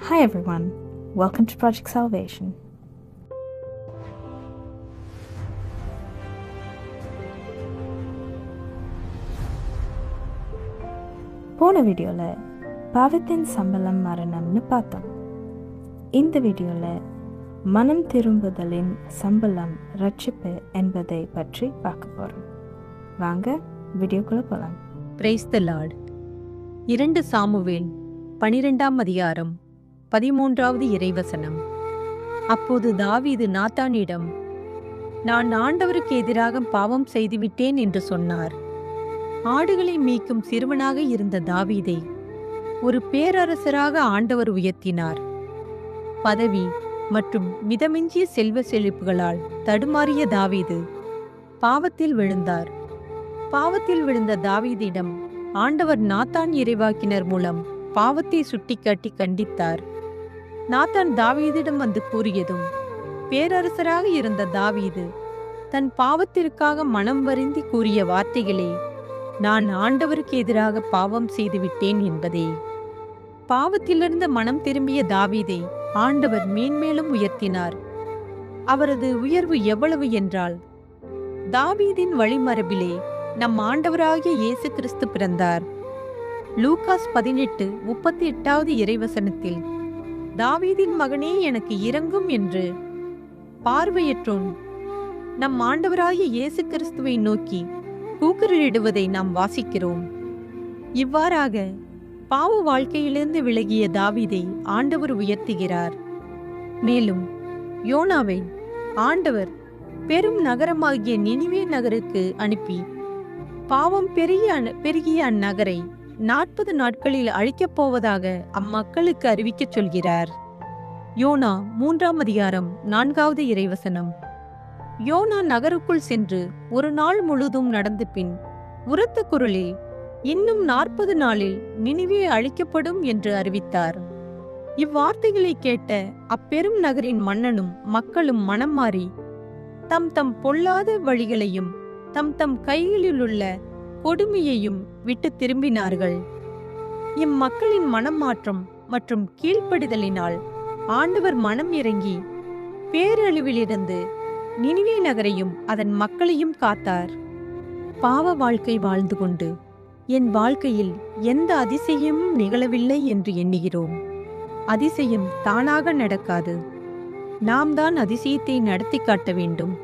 Hi everyone, welcome to Project Salvation. போன வீடியோவில் பாவத்தின் சம்பளம் மரணம்னு பார்த்தோம். இந்த வீடியோவில் மனம் திரும்புதலின் சம்பளம் ரட்சிப்பு என்பதை பற்றி பார்க்க போகிறோம். வாங்க வீடியோக்குள்ளே போகலாம். Praise the Lord. 2 சாமுவேல் 12ஆம் அதிகாரம் 13வது இறைவசனம். அப்போது தாவீது நாத்தானிடம், நான் ஆண்டவருக்கு எதிராக பாவம் செய்துவிட்டேன் என்று சொன்னார். ஆடுகளை மீட்கும் சிறுவனாக இருந்த தாவீதை ஒரு பேரரசராக ஆண்டவர் உயர்த்தினார். பதவி மற்றும் மிதமிஞ்சிய செல்வ செழிப்புகளால் தடுமாறிய தாவீது பாவத்தில் விழுந்தார். பாவத்தில் விழுந்த தாவீதிடம் ஆண்டவர் நாத்தான் இறைவாக்கினர் மூலம் பாவத்தை சுட்டிக்காட்டி கண்டித்தார். நாத்தான் தாவீதிடம் வந்து கூறியதும் பேரரசராக இருந்த தாவீது தன் பாவத்திற்காக மனம் வருந்தி கூறிய வார்த்தைகளே, நான் ஆண்டவருக்கு எதிராக பாவம் செய்துவிட்டேன் என்பதே. பாவத்திலிருந்து மனம் திரும்பிய தாவீதை ஆண்டவர் மேன்மேலும் உயர்த்தினார். அவரது உயர்வு எவ்வளவு என்றால், தாவீதின் வழிமரபிலே நம் ஆண்டவராகிய இயேசு கிறிஸ்து பிறந்தார். லூகாஸ் 18:38வது இறைவசனத்தில், தாவீதின் மகனே எனக்கு இரங்கும் என்று பார்வையற்றோன் நம் ஆண்டவராகிய இயேசு கிறிஸ்துவை நோக்கி கூக்குரலிடுவதை நாம் வாசிக்கிறோம். இவ்வாறாக பாவ வாழ்க்கையிலிருந்து விலகிய தாவீதை ஆண்டவர் உயர்த்துகிறார். மேலும் யோனாவை ஆண்டவர் பெரும் நகரமாகிய நினிவே நகருக்கு அனுப்பி பாவம் பெருகிய அந்நகரை 40 நாட்களில் அழிக்கப் போவதாக அம்மக்களுக்கு அறிவிக்கச் சொல்கிறார். யோனா 3ஆம் அதிகாரம் 4வது இறைவசனம். யோனா நகருக்குள் சென்று ஒரு நாள் முழுதும் நடந்த பின் உரத்த குரலில், இன்னும் 40 நாளில் நினிவே அழிக்கப்படும் என்று அறிவித்தார். இவ்வார்த்தைகளை கேட்ட அப்பெரும் நகரின் மன்னனும் மக்களும் மனம் மாறி தம் தம் பொல்லாத வழிகளையும் தம் தம் கைகளிலுள்ள கொடுமையையும் விட்டு திரும்பினார்கள். இம்மக்களின் மனம் மாற்றம் மற்றும் கீழ்ப்படிதலினால் ஆண்டவர் மனம் இறங்கி பேரழிவிலிருந்து நினிவே நகரையும் அதன் மக்களையும் காத்தார். பாவ வாழ்க்கை வாழ்ந்து கொண்டு என் வாழ்க்கையில் எந்த அதிசயமும் நிகழவில்லை என்று எண்ணுகிறோம். அதிசயம் தானாக நடக்காது. நாம் தான் அதிசயத்தை நடத்தி காட்ட வேண்டும்.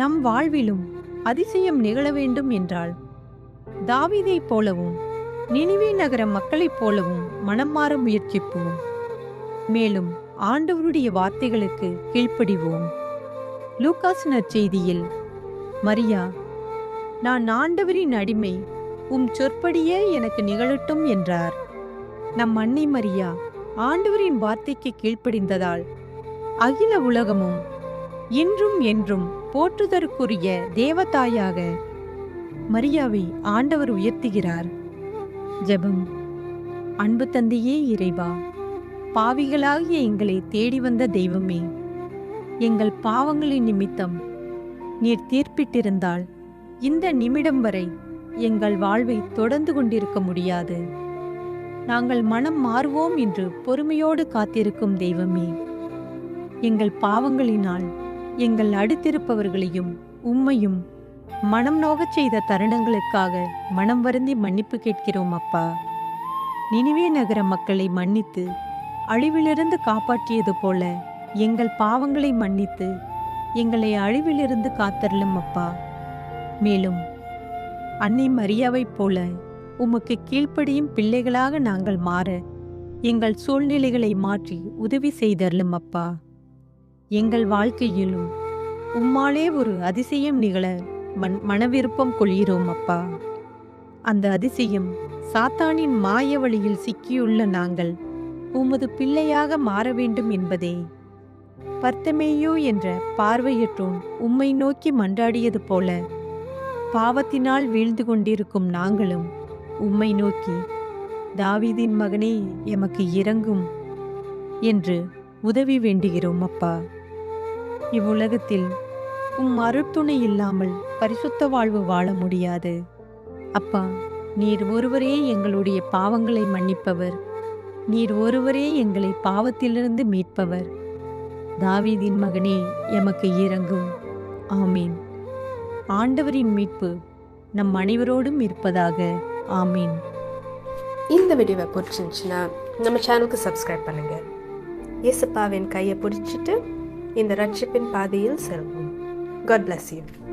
நம் வாழ்விலும் அதிசயம் நிகழ வேண்டும் என்றால் தாவீதைப் போலவும் நினிவே நகர மக்களைப் போலவும் மனம் மாற முயற்சிப்போம். மேலும் ஆண்டவருடைய வார்த்தைகளுக்கு கீழ்ப்படிவோம். லூகாஸ் நற்செய்தியில், மரியா, நான் ஆண்டவரின் அடிமை, உம் சொற்படியே எனக்கு நிகழட்டும் என்றார். நம் அன்னை மரியா ஆண்டவரின் வார்த்தைக்கு கீழ்ப்படிந்ததால் அகில உலகமும் இன்றும் என்றும் போற்றுதற்குரிய தேவதாயாக மரியாவை ஆண்டவர் உயர்த்துகிறார். ஜெபம். அன்பு தந்தையே இறைவா, பாவிகளாகிய எங்களை தேடி வந்த தெய்வமே, எங்கள் பாவங்களின் நிமித்தம் நீர் தீர்ப்பிட்டிருந்தால் இந்த நிமிடம் வரை எங்கள் வாழ்வை தொடர்ந்து கொண்டிருக்க முடியாது. நாங்கள் மனம் மாறுவோம் என்று பொறுமையோடு காத்திருக்கும் தெய்வமே, எங்கள் பாவங்களினால் எங்கள் அடுத்திருப்பவர்களையும் உம்மையும் மனம் நோகச் செய்த தருணங்களுக்காக மனம் வருந்தி மன்னிப்பு கேட்கிறோம் அப்பா. நினிவே நகர மக்களை மன்னித்து அழிவிலிருந்து காப்பாற்றியது போல எங்கள் பாவங்களை மன்னித்து எங்களை அழிவிலிருந்து காத்தருளும் அப்பா. மேலும் அன்னை மரியாவைப் போல உமக்கு கீழ்ப்படியும் பிள்ளைகளாக நாங்கள் மாற எங்கள் சூழ்நிலைகளை மாற்றி உதவி செய்தருளும் அப்பா. எங்கள் வாழ்க்கையிலும் உம்மாலே ஒரு அதிசயம் நிகழ மனவிருப்பம் கொள்கிறோம் அப்பா. அந்த அதிசயம் சாத்தானின் மாய வழியில் சிக்கியுள்ள நாங்கள் உமது பிள்ளையாக மாற வேண்டும் என்பதே. பர்த்தமேயு என்ற பார்வையற்றோன் உம்மை நோக்கி மன்றாடியது போல பாவத்தினால் வீழ்ந்து கொண்டிருக்கும் நாங்களும் உம்மை நோக்கி, தாவீதின் மகனே எமக்கு இரங்கும் என்று உதவி வேண்டுகிறோம் அப்பா. இவ்வுலகத்தில் உம் அருட்துணை இல்லாமல் பரிசுத்த வாழ்வு வாழ முடியாது அப்பா. நீர் ஒருவரே எங்களுடைய பாவங்களை மன்னிப்பவர். நீர் ஒருவரே எங்களை பாவத்திலிருந்து மீட்பவர். தாவீதின் மகனே, எமக்கு இரங்கும். ஆமீன். ஆண்டவரின் மீட்பு நம் அனைவரோடும் இருப்பதாக. ஆமீன். இந்த வீடியோவை பிடிச்சிருந்துச்சுன்னா நம்ம சேனலுக்கு சப்ஸ்கிரைப் பண்ணுங்கள். இயேசுப்பாவின் கையை பிடிச்சிட்டு இந்த ரட்சிப்பின் பாதையில் செல்வோம். God bless you.